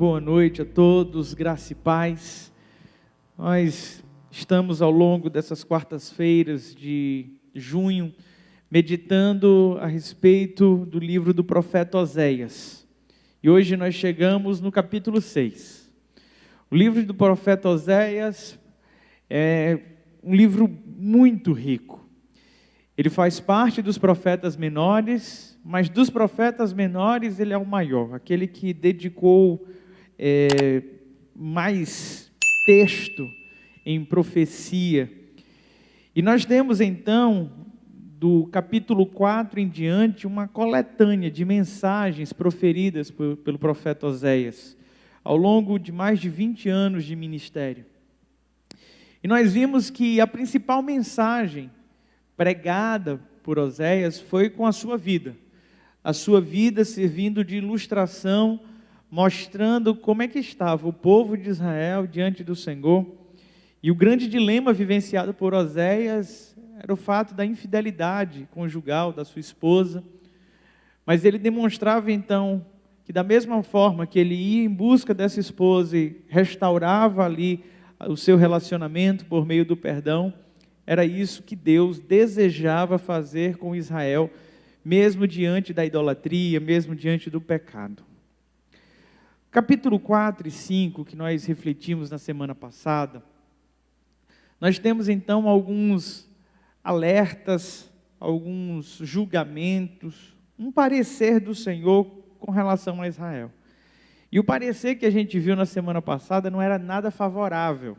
Boa noite a todos, graça e paz. Nós estamos ao longo dessas quartas-feiras de junho, meditando a respeito do livro do profeta Oséias. E hoje nós chegamos no capítulo 6. O livro do profeta Oséias é um livro muito rico. Ele faz parte dos profetas menores, mas dos profetas menores ele é o maior, aquele que dedicou mais texto em profecia. E nós temos então, do capítulo 4 em diante, uma coletânea de mensagens proferidas pelo profeta Oséias, ao longo de mais de 20 anos de ministério. E nós vimos que a principal mensagem pregada por Oséias foi com a sua vida servindo de ilustração, mostrando como é que estava o povo de Israel diante do Senhor. E o grande dilema vivenciado por Oséias era o fato da infidelidade conjugal da sua esposa. Mas ele demonstrava então que da mesma forma que ele ia em busca dessa esposa e restaurava ali o seu relacionamento por meio do perdão, era isso que Deus desejava fazer com Israel, mesmo diante da idolatria, mesmo diante do pecado. Capítulo 4 e 5, que nós refletimos na semana passada, nós temos então alguns alertas, alguns julgamentos, um parecer do Senhor com relação a Israel. E o parecer que a gente viu na semana passada não era nada favorável.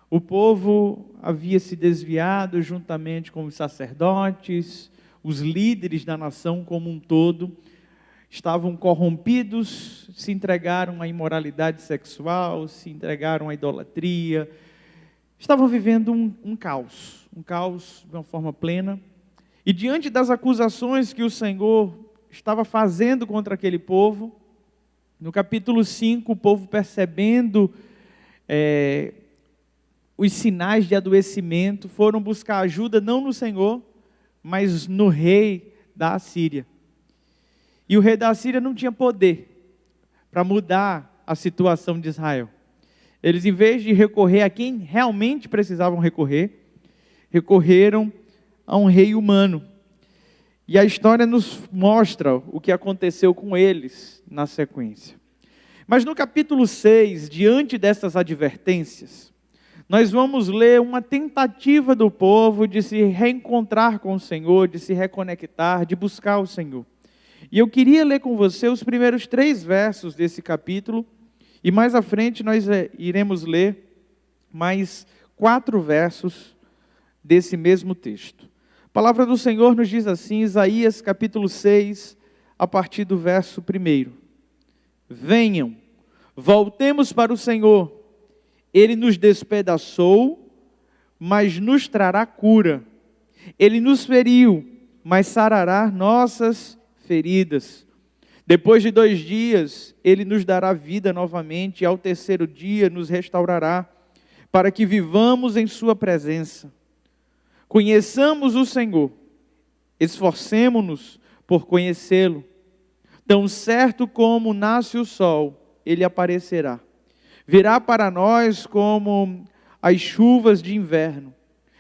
O povo havia se desviado juntamente com os sacerdotes, os líderes da nação como um todo, estavam corrompidos, se entregaram à imoralidade sexual, se entregaram à idolatria, estavam vivendo um caos de uma forma plena. E diante das acusações que o Senhor estava fazendo contra aquele povo, no capítulo 5, o povo percebendo os sinais de adoecimento, foram buscar ajuda não no Senhor, mas no rei da Assíria. E o rei da Assíria não tinha poder para mudar a situação de Israel. Eles, em vez de recorrer a quem realmente precisavam recorrer, recorreram a um rei humano. E a história nos mostra o que aconteceu com eles na sequência. Mas no capítulo 6, diante dessas advertências, nós vamos ler uma tentativa do povo de se reencontrar com o Senhor, de se reconectar, de buscar o Senhor. E eu queria ler com você os primeiros 3 versos desse capítulo, e mais à frente nós iremos ler mais 4 versos desse mesmo texto. A palavra do Senhor nos diz assim, Isaías capítulo 6, a partir do verso 1. Venham, voltemos para o Senhor. Ele nos despedaçou, mas nos trará cura. Ele nos feriu, mas sarará nossas feridas. Depois de 2 dias, Ele nos dará vida novamente, e ao 3º dia nos restaurará, para que vivamos em sua presença. Conheçamos o Senhor, esforcemo-nos por conhecê-lo. Tão certo como nasce o sol, Ele aparecerá. Virá para nós como as chuvas de inverno,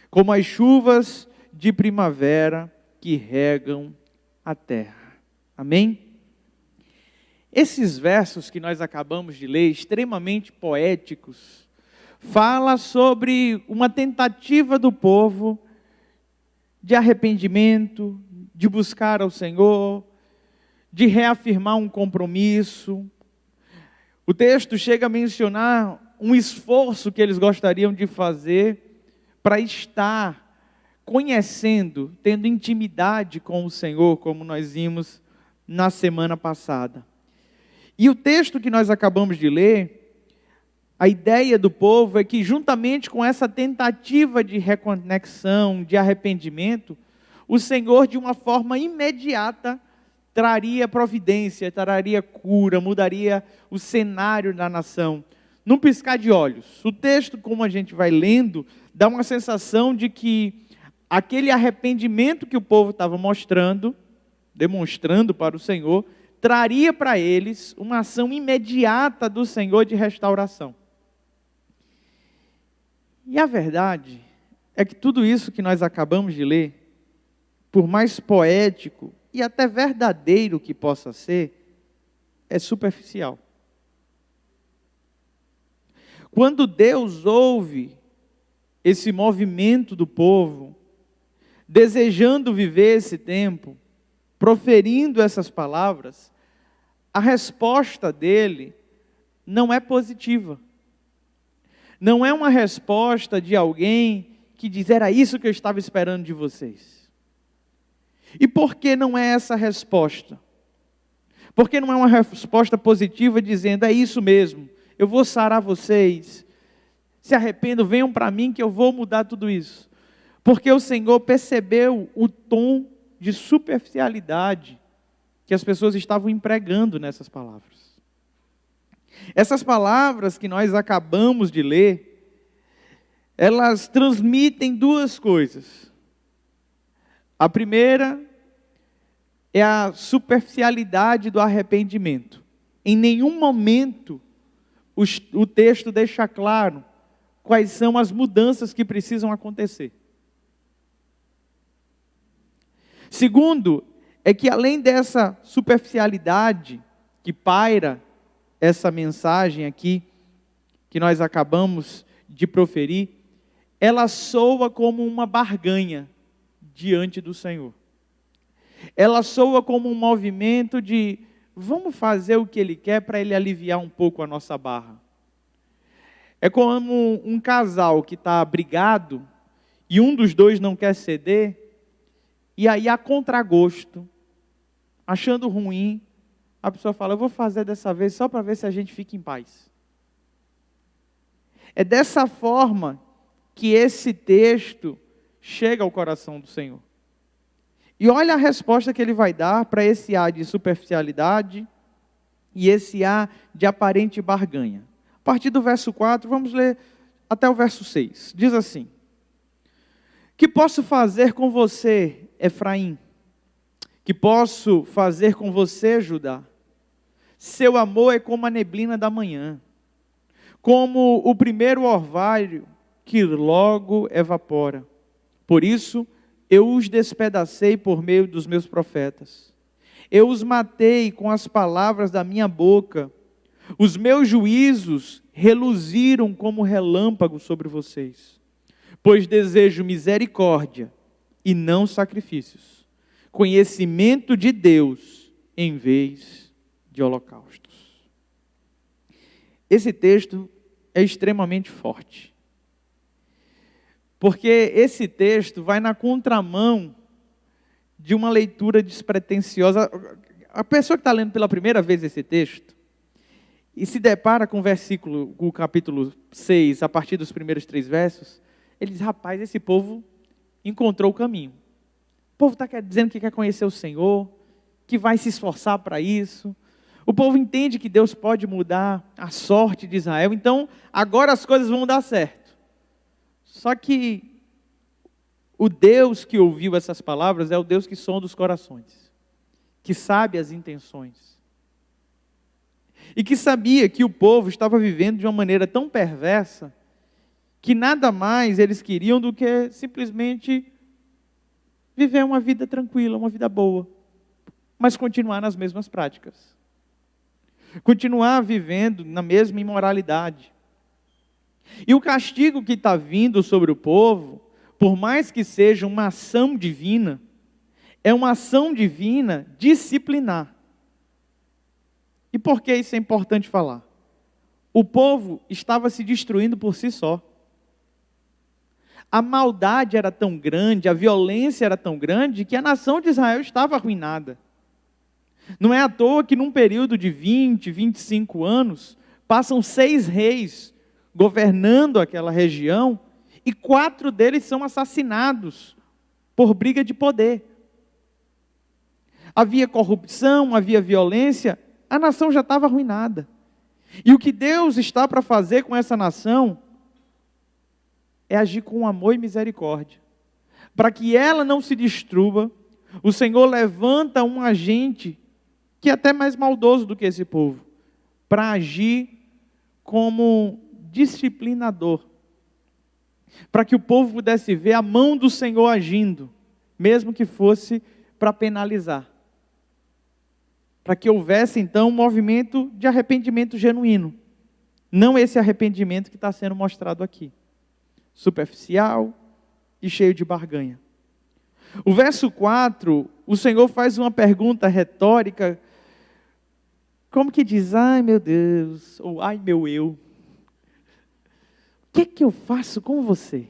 como as chuvas de primavera que regam a terra. Amém? Esses versos que nós acabamos de ler, extremamente poéticos, fala sobre uma tentativa do povo de arrependimento, de buscar ao Senhor, de reafirmar um compromisso. O texto chega a mencionar um esforço que eles gostariam de fazer para estar conhecendo, tendo intimidade com o Senhor, como nós vimos na semana passada. E o texto que nós acabamos de ler, a ideia do povo é que juntamente com essa tentativa de reconexão, de arrependimento, o Senhor de uma forma imediata traria providência, traria cura, mudaria o cenário da nação, num piscar de olhos. O texto, como a gente vai lendo, dá uma sensação de que aquele arrependimento que o povo estava demonstrando para o Senhor, traria para eles uma ação imediata do Senhor de restauração. E a verdade é que tudo isso que nós acabamos de ler, por mais poético e até verdadeiro que possa ser, é superficial. Quando Deus ouve esse movimento do povo, desejando viver esse tempo, proferindo essas palavras, a resposta dele não é positiva. Não é uma resposta de alguém que diz, era isso que eu estava esperando de vocês. E por que não é essa resposta? Porque não é uma resposta positiva dizendo, é isso mesmo, eu vou sarar vocês, se arrependam, venham para mim que eu vou mudar tudo isso. Porque o Senhor percebeu o tom de superficialidade que as pessoas estavam empregando nessas palavras. Essas palavras que nós acabamos de ler, elas transmitem duas coisas. A primeira é a superficialidade do arrependimento. Em nenhum momento o texto deixa claro quais são as mudanças que precisam acontecer. Segundo, é que além dessa superficialidade que paira essa mensagem aqui, que nós acabamos de proferir, ela soa como uma barganha diante do Senhor. Ela soa como um movimento de, vamos fazer o que Ele quer para Ele aliviar um pouco a nossa barra. É como um casal que está brigado e um dos dois não quer ceder, e aí a contragosto, achando ruim, a pessoa fala, eu vou fazer dessa vez só para ver se a gente fica em paz. É dessa forma que esse texto chega ao coração do Senhor. E olha a resposta que ele vai dar para esse ar de superficialidade e esse ar de aparente barganha. A partir do verso 4, vamos ler até o verso 6. Diz assim, que posso fazer com você, Efraim? Que posso fazer com você, Judá? Seu amor é como a neblina da manhã, como o primeiro orvalho que logo evapora. Por isso, eu os despedacei por meio dos meus profetas. Eu os matei com as palavras da minha boca. Os meus juízos reluziram como relâmpago sobre vocês. Pois desejo misericórdia e não sacrifícios. Conhecimento de Deus em vez de holocaustos. Esse texto é extremamente forte. Porque esse texto vai na contramão de uma leitura despretensiosa. A pessoa que está lendo pela primeira vez esse texto e se depara com o capítulo 6, a partir dos primeiros 3 versos, ele diz, rapaz, esse povo encontrou o caminho. O povo está dizendo que quer conhecer o Senhor, que vai se esforçar para isso. O povo entende que Deus pode mudar a sorte de Israel, então agora as coisas vão dar certo. Só que o Deus que ouviu essas palavras é o Deus que sonda os corações, que sabe as intenções. E que sabia que o povo estava vivendo de uma maneira tão perversa, que nada mais eles queriam do que simplesmente viver uma vida tranquila, uma vida boa, mas continuar nas mesmas práticas. Continuar vivendo na mesma imoralidade. E o castigo que está vindo sobre o povo, por mais que seja uma ação divina, é uma ação divina disciplinar. E por que isso é importante falar? O povo estava se destruindo por si só. A maldade era tão grande, a violência era tão grande, que a nação de Israel estava arruinada. Não é à toa que num período de 20, 25 anos, passam 6 reis governando aquela região, e 4 deles são assassinados por briga de poder. Havia corrupção, havia violência, a nação já estava arruinada. E o que Deus está para fazer com essa nação é agir com amor e misericórdia. Para que ela não se destrua, o Senhor levanta um agente que é até mais maldoso do que esse povo, para agir como disciplinador, para que o povo pudesse ver a mão do Senhor agindo, mesmo que fosse para penalizar, para que houvesse então um movimento de arrependimento genuíno, não esse arrependimento que está sendo mostrado aqui, superficial e cheio de barganha. O verso 4, o Senhor faz uma pergunta retórica, como que diz, ai meu Deus, ou ai meu eu, o que eu faço com você?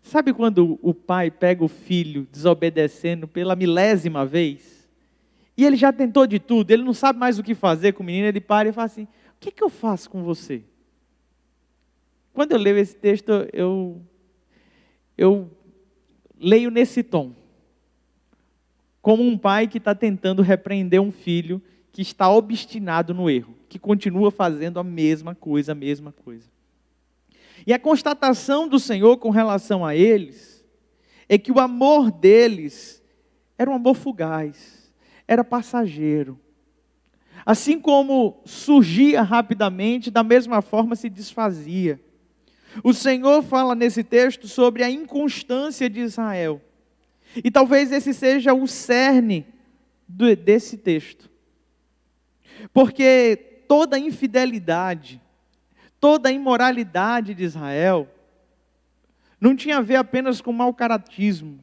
Sabe quando o pai pega o filho desobedecendo pela milésima vez? E ele já tentou de tudo, ele não sabe mais o que fazer com o menino, ele para e fala assim, o que eu faço com você? Quando eu leio esse texto, eu leio nesse tom. Como um pai que está tentando repreender um filho que está obstinado no erro, que continua fazendo a mesma coisa. E a constatação do Senhor com relação a eles, é que o amor deles era um amor fugaz, era passageiro. Assim como surgia rapidamente, da mesma forma se desfazia. O Senhor fala nesse texto sobre a inconstância de Israel. E talvez esse seja o cerne desse texto. Porque toda a infidelidade, toda a imoralidade de Israel, não tinha a ver apenas com mau caratismo.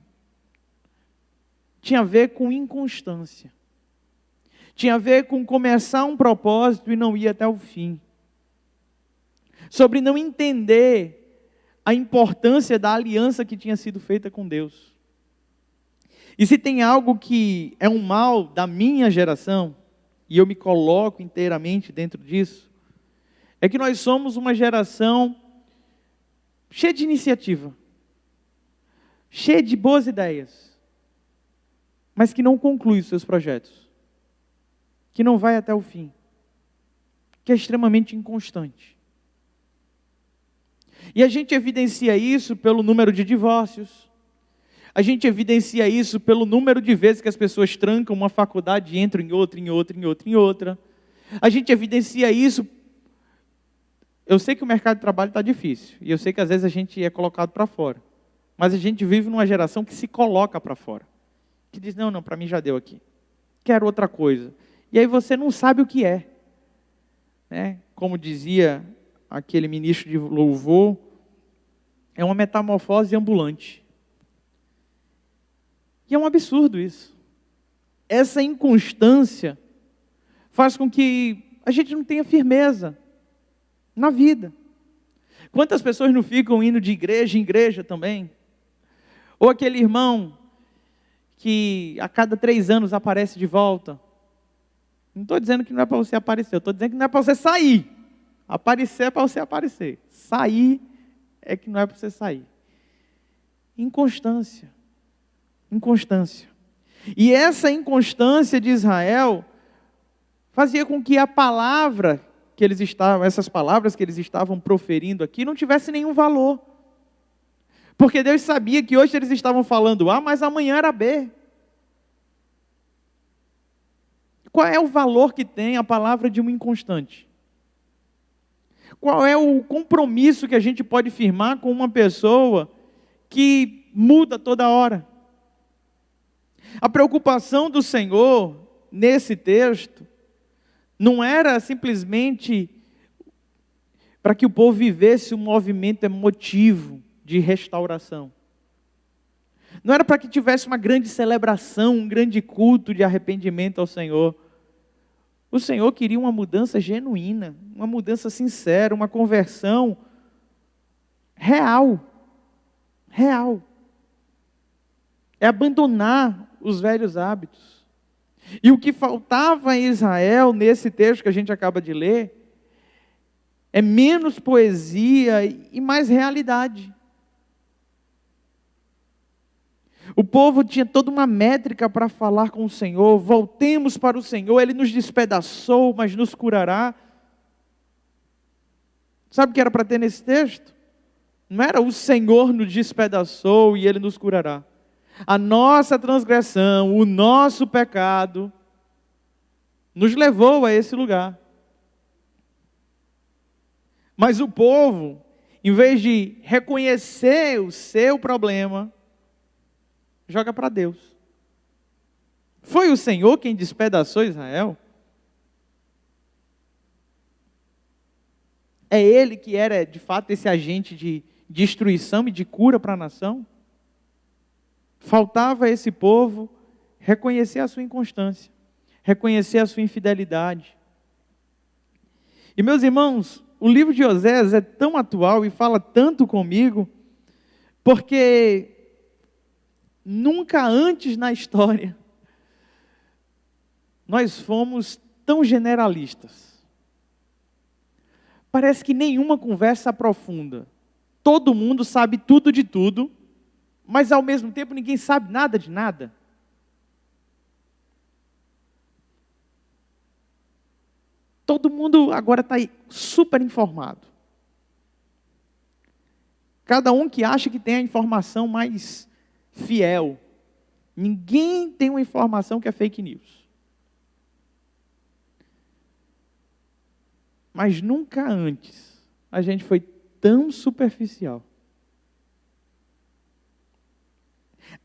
Tinha a ver com inconstância. Tinha a ver com começar um propósito e não ir até o fim. Sobre não entender a importância da aliança que tinha sido feita com Deus. E se tem algo que é um mal da minha geração, e eu me coloco inteiramente dentro disso, é que nós somos uma geração cheia de iniciativa, cheia de boas ideias, mas que não conclui os seus projetos, que não vai até o fim, que é extremamente inconstante. E a gente evidencia isso pelo número de divórcios, a gente evidencia isso pelo número de vezes que as pessoas trancam uma faculdade e entram em outra. A gente evidencia isso. Eu sei que o mercado de trabalho está difícil, e eu sei que às vezes a gente é colocado para fora, mas a gente vive numa geração que se coloca para fora, que diz, não, para mim já deu aqui, quero outra coisa, e aí você não sabe o que é, né? Como dizia aquele ministro de louvor, é uma metamorfose ambulante, e é um absurdo isso. Essa inconstância faz com que a gente não tenha firmeza na vida. Quantas pessoas não ficam indo de igreja em igreja também? Ou aquele irmão que a cada 3 anos aparece de volta. Não estou dizendo que não é para você aparecer, eu estou dizendo que não é para você sair. Aparecer é para você aparecer. Sair é que não é para você sair. Inconstância. E essa inconstância de Israel fazia com que a palavra que eles estavam, essas palavras que eles estavam proferindo aqui, não tivesse nenhum valor. Porque Deus sabia que hoje eles estavam falando A, mas amanhã era B. Qual é o valor que tem a palavra de um inconstante? Qual é o compromisso que a gente pode firmar com uma pessoa que muda toda hora? A preocupação do Senhor, nesse texto, não era simplesmente para que o povo vivesse um movimento emotivo de restauração. Não era para que tivesse uma grande celebração, um grande culto de arrependimento ao Senhor. O Senhor queria uma mudança genuína, uma mudança sincera, uma conversão real. É abandonar os velhos hábitos. E o que faltava em Israel, nesse texto que a gente acaba de ler, é menos poesia e mais realidade. O povo tinha toda uma métrica para falar com o Senhor, voltemos para o Senhor, Ele nos despedaçou, mas nos curará. Sabe o que era para ter nesse texto? Não era o Senhor nos despedaçou e Ele nos curará. A nossa transgressão, o nosso pecado, nos levou a esse lugar. Mas o povo, em vez de reconhecer o seu problema, joga para Deus. Foi o Senhor quem despedaçou Israel? É Ele que era, de fato, esse agente de destruição e de cura para a nação? Faltava a esse povo reconhecer a sua inconstância, reconhecer a sua infidelidade. E meus irmãos, o livro de Osés é tão atual e fala tanto comigo, porque nunca antes na história nós fomos tão generalistas. Parece que nenhuma conversa aprofunda. Todo mundo sabe tudo de tudo, mas ao mesmo tempo ninguém sabe nada de nada. Todo mundo agora está super informado. Cada um que acha que tem a informação mais fiel. Ninguém tem uma informação que é fake news. Mas nunca antes a gente foi tão superficial.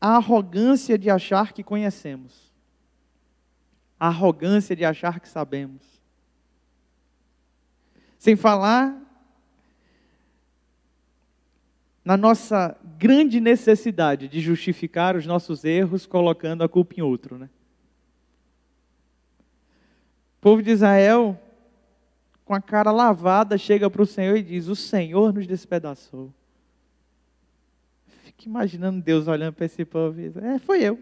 A arrogância de achar que conhecemos. A arrogância de achar que sabemos. Sem falar na nossa grande necessidade de justificar os nossos erros colocando a culpa em outro, né? O povo de Israel, com a cara lavada, chega para o Senhor e diz: o Senhor nos despedaçou. Fico imaginando Deus olhando para esse povo e diz: foi eu.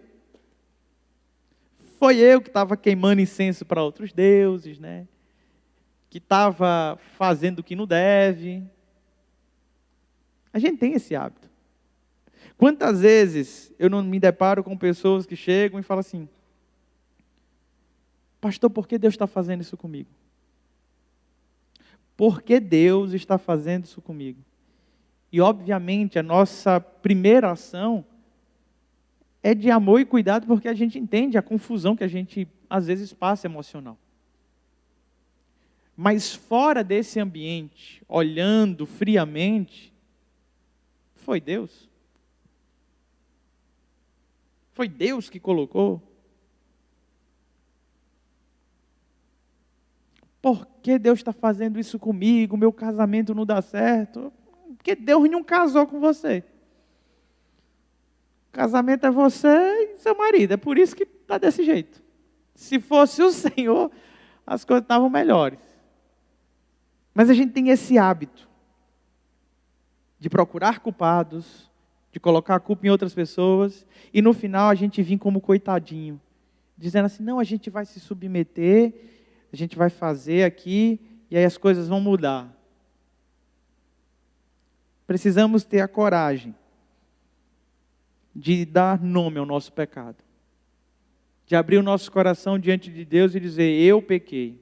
Foi eu que estava queimando incenso para outros deuses, né? Que estava fazendo o que não deve. A gente tem esse hábito. Quantas vezes eu não me deparo com pessoas que chegam e falam assim: pastor, por que Deus está fazendo isso comigo? Por que Deus está fazendo isso comigo? E obviamente a nossa primeira ação é de amor e cuidado, porque a gente entende a confusão que a gente às vezes passa emocional. Mas fora desse ambiente, olhando friamente, foi Deus. Foi Deus que colocou. Por que Deus está fazendo isso comigo? Meu casamento não dá certo. Porque Deus não casou com você. O casamento é você e seu marido. É por isso que está desse jeito. Se fosse o Senhor, as coisas estavam melhores. Mas a gente tem esse hábito de procurar culpados, de colocar a culpa em outras pessoas, e no final a gente vem como coitadinho, dizendo assim: não, a gente vai se submeter, a gente vai fazer aqui, e aí as coisas vão mudar. Precisamos ter a coragem de dar nome ao nosso pecado, de abrir o nosso coração diante de Deus e dizer: eu pequei.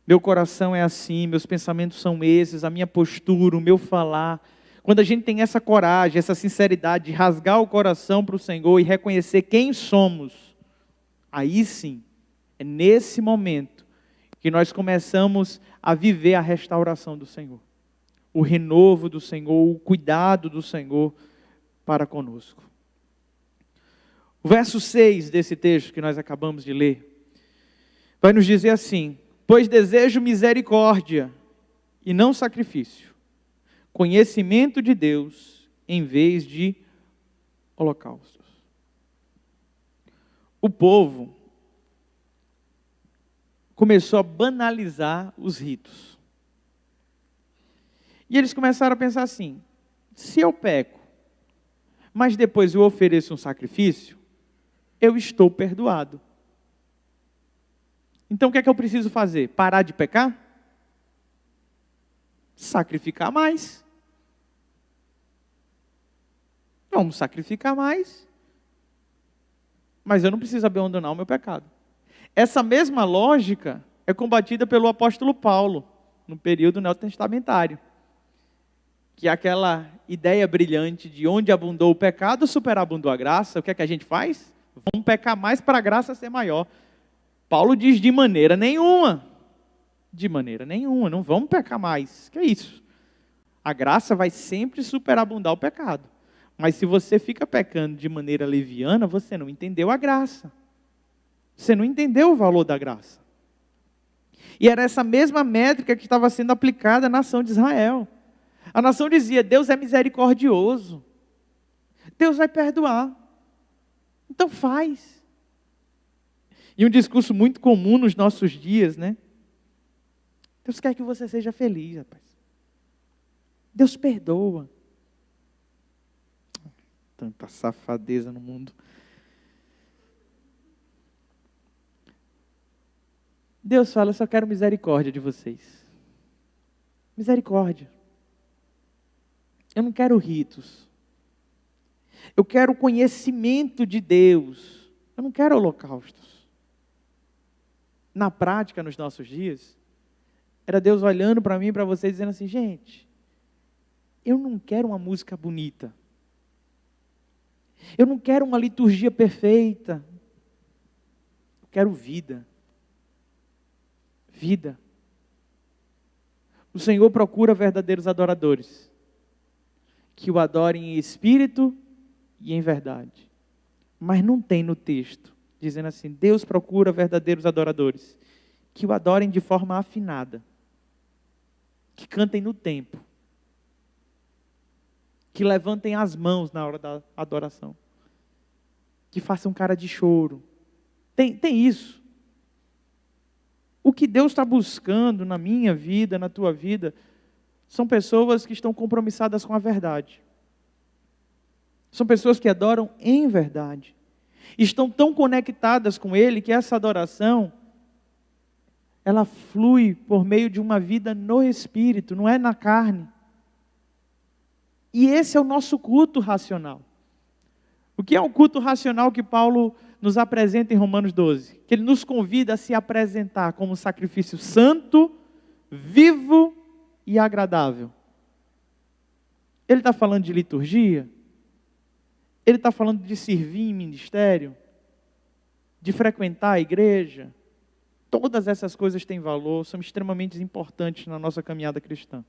Meu coração é assim, meus pensamentos são esses, a minha postura, o meu falar. Quando a gente tem essa coragem, essa sinceridade de rasgar o coração para o Senhor e reconhecer quem somos, aí sim, é nesse momento que nós começamos a viver a restauração do Senhor. O renovo do Senhor, o cuidado do Senhor para conosco. O verso 6 desse texto que nós acabamos de ler, vai nos dizer assim: pois desejo misericórdia e não sacrifício, conhecimento de Deus em vez de holocaustos. O povo começou a banalizar os ritos. E eles começaram a pensar assim: se eu peco, mas depois eu ofereço um sacrifício, eu estou perdoado. Então o que é que eu preciso fazer? Parar de pecar? Sacrificar mais. Vamos sacrificar mais. Mas eu não preciso abandonar o meu pecado. Essa mesma lógica é combatida pelo apóstolo Paulo, no período neotestamentário. que é aquela ideia brilhante de onde abundou o pecado, superabundou a graça. O que é que a gente faz? Vamos pecar mais para a graça ser maior. Paulo diz de maneira nenhuma. De maneira nenhuma, não vamos pecar mais. Que é isso? A graça vai sempre superabundar o pecado. Mas se você fica pecando de maneira leviana, você não entendeu a graça. Você não entendeu o valor da graça. E era essa mesma métrica que estava sendo aplicada à nação de Israel. A nação dizia: Deus é misericordioso. Deus vai perdoar. Então faz. E um discurso muito comum nos nossos dias, né? Deus quer que você seja feliz, rapaz. Deus perdoa. Tanta safadeza no mundo. Deus fala: eu só quero misericórdia de vocês. Misericórdia. Eu não quero ritos. Eu quero conhecimento de Deus. Eu não quero holocaustos. Na prática, nos nossos dias, era Deus olhando para mim e para vocês dizendo assim: gente, eu não quero uma música bonita. Eu não quero uma liturgia perfeita. Eu quero vida. Vida. O Senhor procura verdadeiros adoradores, que o adorem em espírito e em verdade. Mas não tem no texto, dizendo assim: Deus procura verdadeiros adoradores, que o adorem de forma afinada, que cantem no tempo, que levantem as mãos na hora da adoração, que façam cara de choro. Tem isso. O que Deus está buscando na minha vida, na tua vida, são pessoas que estão compromissadas com a verdade. São pessoas que adoram em verdade. Estão tão conectadas com Ele que essa adoração, ela flui por meio de uma vida no Espírito, não é na carne. E esse é o nosso culto racional. O que é o culto racional que Paulo nos apresenta em Romanos 12? Que ele nos convida a se apresentar como um sacrifício santo, vivo e agradável. Ele está falando de liturgia? Ele está falando de servir em ministério? De frequentar a igreja? Todas essas coisas têm valor, são extremamente importantes na nossa caminhada cristã.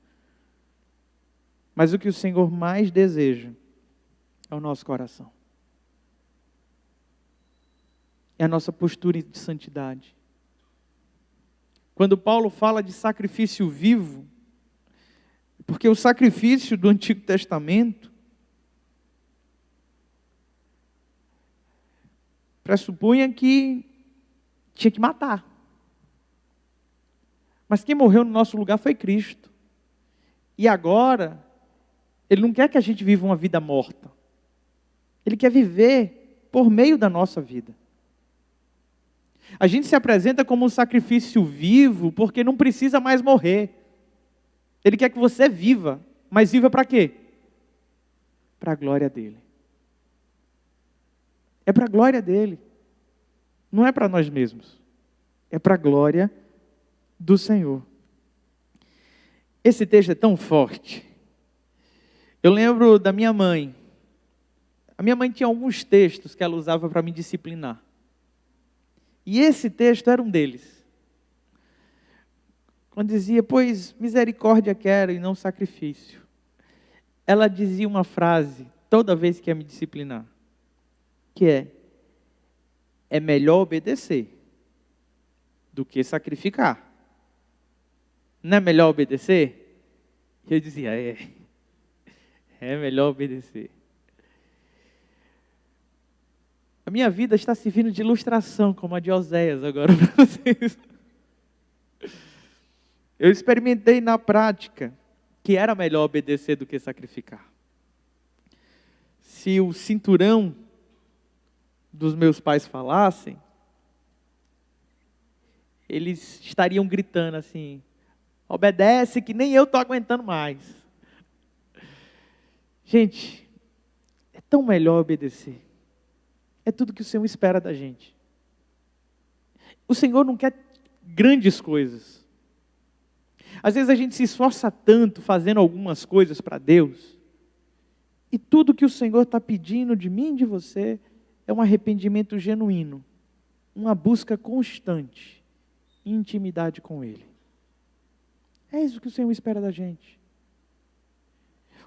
Mas o que o Senhor mais deseja é o nosso coração. É a nossa postura de santidade. Quando Paulo fala de sacrifício vivo, porque o sacrifício do Antigo Testamento pressupunha que tinha que matar. Mas quem morreu no nosso lugar foi Cristo. E agora, Ele não quer que a gente viva uma vida morta. Ele quer viver por meio da nossa vida. A gente se apresenta como um sacrifício vivo porque não precisa mais morrer. Ele quer que você viva, mas viva para quê? Para a glória dEle. É para a glória dEle. Não é para nós mesmos. É para a glória do Senhor. Esse texto é tão forte. Eu lembro da minha mãe. A minha mãe tinha alguns textos que ela usava para me disciplinar. E esse texto era um deles. Quando dizia: pois misericórdia quero e não sacrifício. Ela dizia uma frase toda vez que ia me disciplinar. Que é melhor obedecer do que sacrificar. Não é melhor obedecer? Eu dizia: é melhor obedecer. A minha vida está servindo de ilustração, como a de Oséias agora para vocês. Eu experimentei na prática que era melhor obedecer do que sacrificar. Se o cinturão dos meus pais falassem, eles estariam gritando assim: obedece que nem eu estou aguentando mais. Gente, é tão melhor obedecer. É tudo que o Senhor espera da gente. O Senhor não quer grandes coisas. Às vezes a gente se esforça tanto fazendo algumas coisas para Deus, e tudo que o Senhor está pedindo de mim e de você é um arrependimento genuíno, uma busca constante, intimidade com Ele. É isso que o Senhor espera da gente.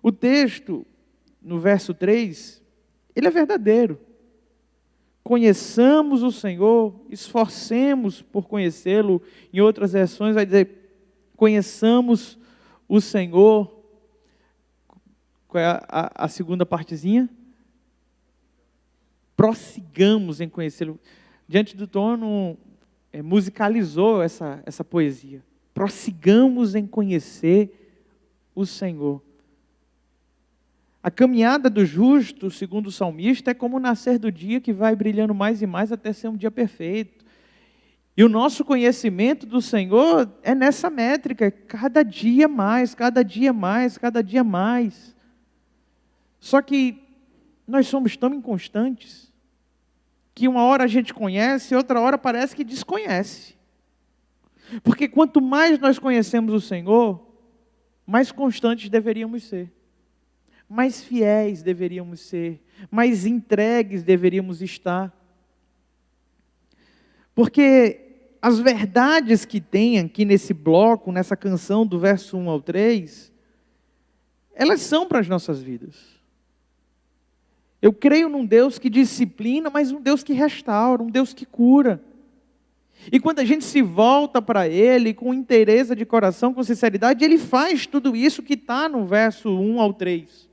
O texto, no verso 3, ele é verdadeiro. Conheçamos o Senhor, esforcemos por conhecê-lo. Em outras versões vai dizer, conheçamos o Senhor. Qual é a segunda partezinha? Prossigamos em conhecê-lo. Diante do trono, musicalizou essa poesia. Prossigamos em conhecer o Senhor. A caminhada do justo, segundo o salmista, é como o nascer do dia que vai brilhando mais e mais até ser um dia perfeito. E o nosso conhecimento do Senhor é nessa métrica, cada dia mais, cada dia mais, cada dia mais. Só que nós somos tão inconstantes, que uma hora a gente conhece, outra hora parece que desconhece. Porque quanto mais nós conhecemos o Senhor, mais constantes deveríamos ser. Mais fiéis deveríamos ser, mais entregues deveríamos estar. Porque as verdades que tem aqui nesse bloco, nessa canção do verso 1 ao 3, elas são para as nossas vidas. Eu creio num Deus que disciplina, mas um Deus que restaura, um Deus que cura. E quando a gente se volta para Ele com inteireza de coração, com sinceridade, Ele faz tudo isso que está no verso 1 ao 3.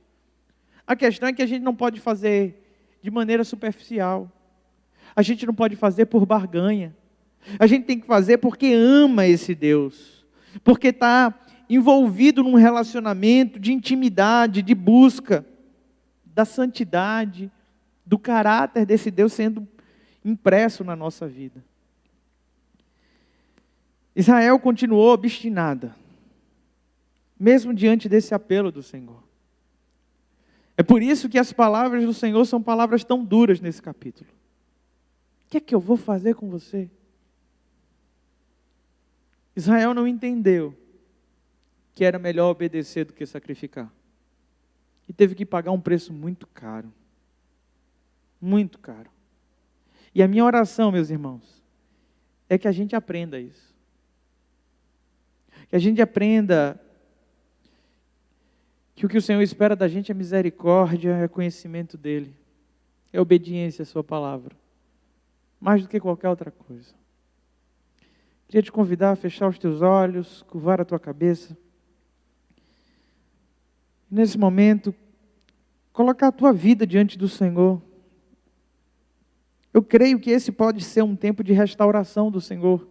A questão é que a gente não pode fazer de maneira superficial. A gente não pode fazer por barganha. A gente tem que fazer porque ama esse Deus. Porque está envolvido num relacionamento de intimidade, de busca da santidade, do caráter desse Deus sendo impresso na nossa vida. Israel continuou obstinada, mesmo diante desse apelo do Senhor. É por isso que as palavras do Senhor são palavras tão duras nesse capítulo. O que é que eu vou fazer com você? Israel não entendeu que era melhor obedecer do que sacrificar. E teve que pagar um preço muito caro. Muito caro. E a minha oração, meus irmãos, é que a gente aprenda isso. Que a gente aprenda que o que o Senhor espera da gente é misericórdia, é conhecimento dEle, é obediência à sua palavra, mais do que qualquer outra coisa. Queria te convidar a fechar os teus olhos, curvar a tua cabeça. Nesse momento, colocar a tua vida diante do Senhor. Eu creio que esse pode ser um tempo de restauração do Senhor.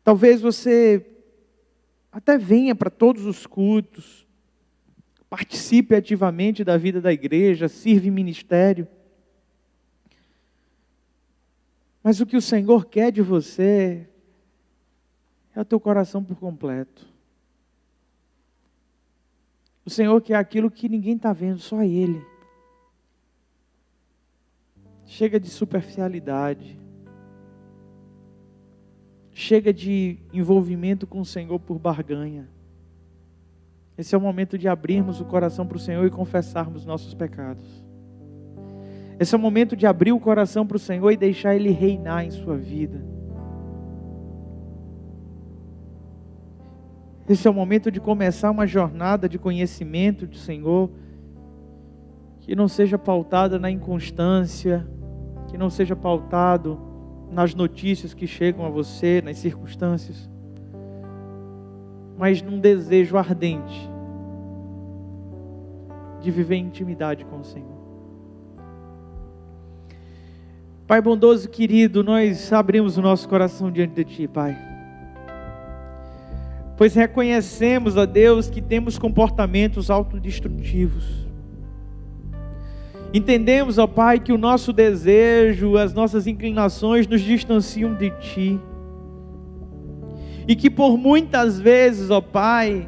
Talvez você até venha para todos os cultos, participe ativamente da vida da igreja, sirva em ministério. Mas o que o Senhor quer de você é o teu coração por completo. O Senhor quer aquilo que ninguém está vendo, só Ele. Chega de superficialidade. Chega de envolvimento com o Senhor por barganha. Esse é o momento de abrirmos o coração para o Senhor e confessarmos nossos pecados. Esse é o momento de abrir o coração para o Senhor e deixar Ele reinar em sua vida. Esse é o momento de começar uma jornada de conhecimento do Senhor, que não seja pautada na inconstância, que não seja pautado nas notícias que chegam a você, nas circunstâncias, mas num desejo ardente de viver em intimidade com o Senhor. Pai bondoso e querido, nós abrimos o nosso coração diante de Ti, Pai, pois reconhecemos, ó Deus, que temos comportamentos autodestrutivos. Entendemos, ó Pai, que o nosso desejo, as nossas inclinações nos distanciam de Ti. E que por muitas vezes, ó Pai,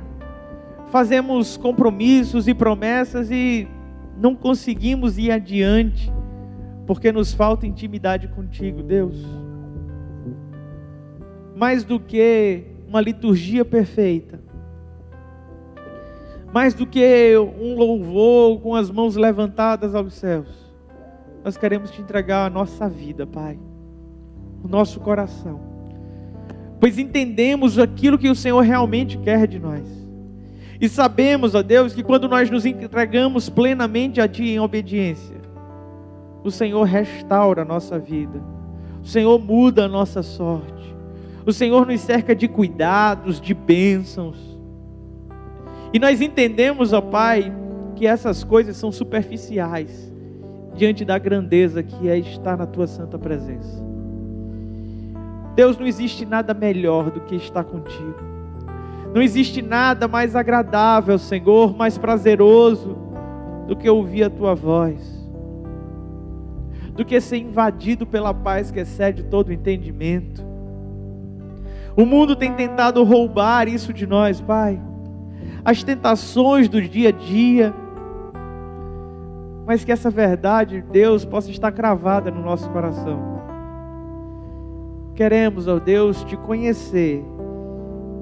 fazemos compromissos e promessas e não conseguimos ir adiante, porque nos falta intimidade contigo, Deus. Mais do que uma liturgia perfeita. Mais do que um louvor com as mãos levantadas aos céus, nós queremos te entregar a nossa vida, Pai, o nosso coração, pois entendemos aquilo que o Senhor realmente quer de nós, e sabemos, ó Deus, que quando nós nos entregamos plenamente a Ti em obediência, o Senhor restaura a nossa vida, o Senhor muda a nossa sorte, o Senhor nos cerca de cuidados, de bênçãos. E nós entendemos, ó Pai, que essas coisas são superficiais diante da grandeza que é estar na Tua santa presença. Deus, não existe nada melhor do que estar contigo. Não existe nada mais agradável, Senhor, mais prazeroso do que ouvir a Tua voz, do que ser invadido pela paz que excede todo entendimento. O mundo tem tentado roubar isso de nós, Pai, as tentações do dia a dia, mas que essa verdade, Deus, possa estar cravada no nosso coração. Queremos, ó Deus, te conhecer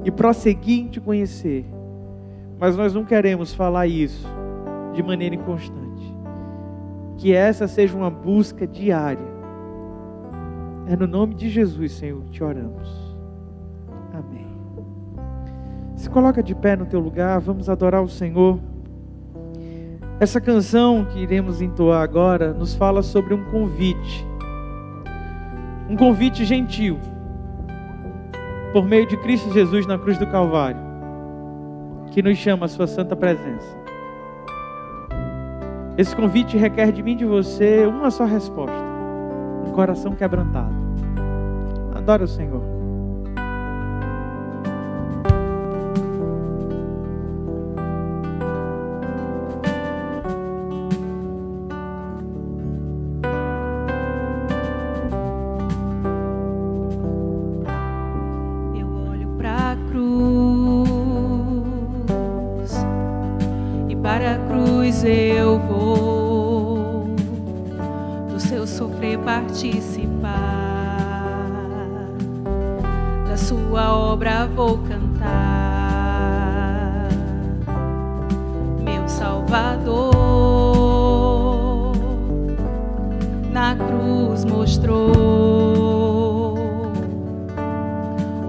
e prosseguir em te conhecer, mas nós não queremos falar isso de maneira inconstante. Que essa seja uma busca diária. É no nome de Jesus, Senhor, te oramos. Amém. Se coloca de pé no teu lugar, vamos adorar o Senhor. Essa canção que iremos entoar agora nos fala sobre um convite gentil, por meio de Cristo Jesus na cruz do Calvário, que nos chama à sua santa presença. Esse convite requer de mim e de você uma só resposta: um coração quebrantado. Adore o Senhor. Eu vou do seu sofrer participar, da sua obra vou cantar. Meu Salvador na cruz mostrou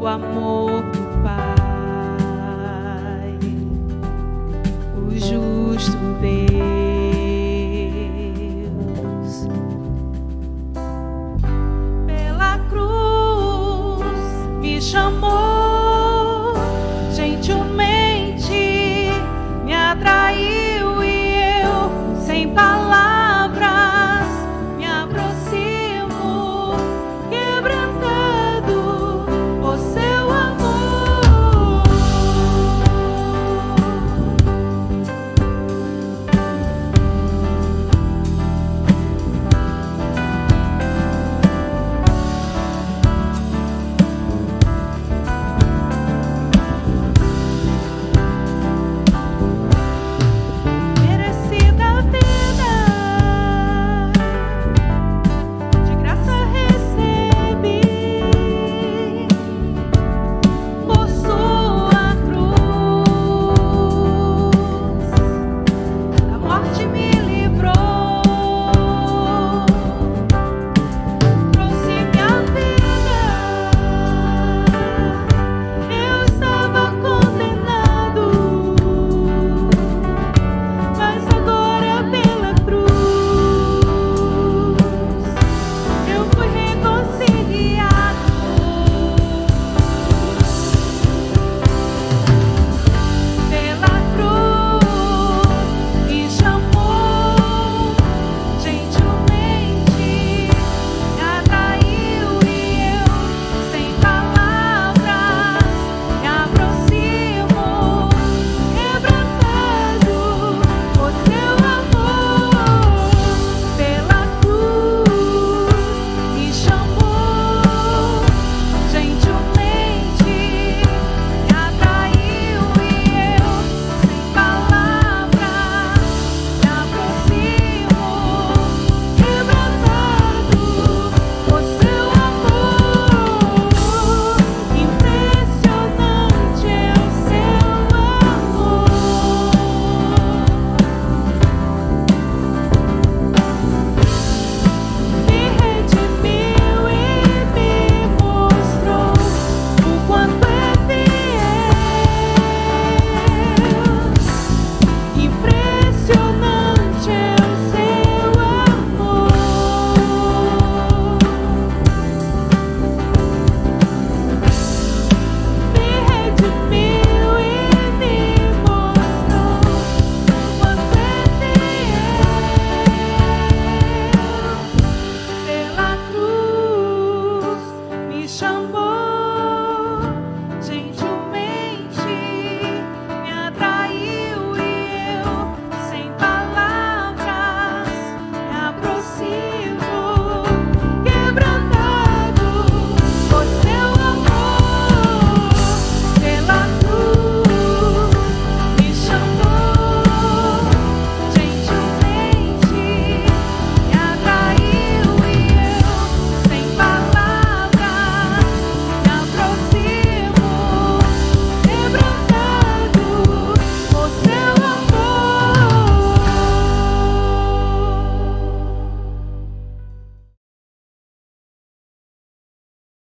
o amor do Pai, o justo Deus. Pela cruz me chamou.